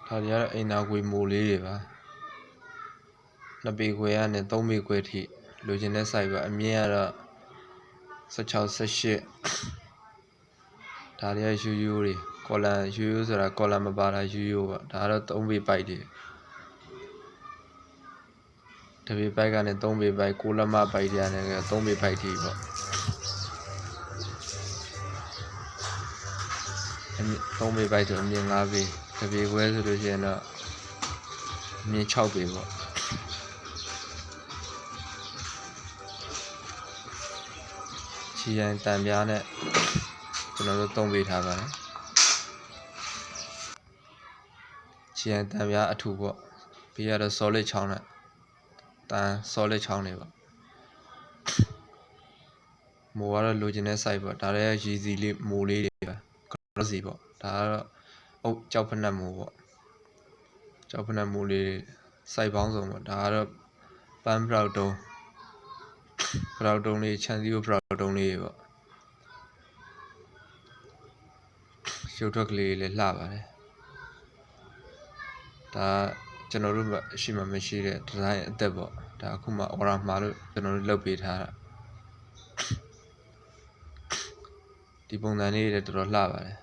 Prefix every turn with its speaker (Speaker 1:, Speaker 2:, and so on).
Speaker 1: ဒါတွေကတော့အိမ်နာကွေမိုးလေးတွေပါ2ပေခွဲကနေ3ပေခွဲထိလိုချင်တဲ့ size ပါအမြင့်ကတော့16 18ဒါတွေကရိုးရိုးတွေကော်လန်ရိုးရိုးဆိုတာကော်လန်မပါတာရိုးရိုးပါဒါကတော့3ပေပိုက်တွေတပေပိုက်ကနေ3ပေပိုက်6လက်မပိုက်တွေကနေ3ပေပိုက်ထိပေါ့3ပေပိုက်ဆိုအမြင့်5ပေတပေခွဲဆိုလို့ရှိရင်တော့အမြင့်6ပေပေါ့ချီရင်တန်ပြားနဲ့ကျွန်တော်တို့3ပေထားပါတယ်ချီရင်တန်ပြားအထူပေါ့ဘေးကတော့ solid ချောင်းနဲ့တန် solid ချောင်းတွေပေါ့မိုးကတော့လိုချင်တဲ့ size ပေါ့ဒါလည်းရည်စီလေးမိုးလေးတွေပါ cross စီပေါ့ဒါကတော့ကြောက်ဖက်နှက်မိုးပေါ့ကြောက်ဖက်နှက်မိုးလေး size ပေါင်းစုံပေါ့ဒါကတော့ပန်းပရောက်တုံးလေးချန်စီကိုပရောက်တုံးလေးပေါ့ရုပ်ထွက်ကလေးလည်းလှပါတယ်ဒါကျွန်တော်တို့ရှိမှမရှိတဲ့ design အသက်ပေါ့ဒါအခုမှ order မှာလို့ကျွန်တော်တို့လုပ်ပေးထားတာဒီပုံစံလေးတွေတော်တော်လှပါတယ်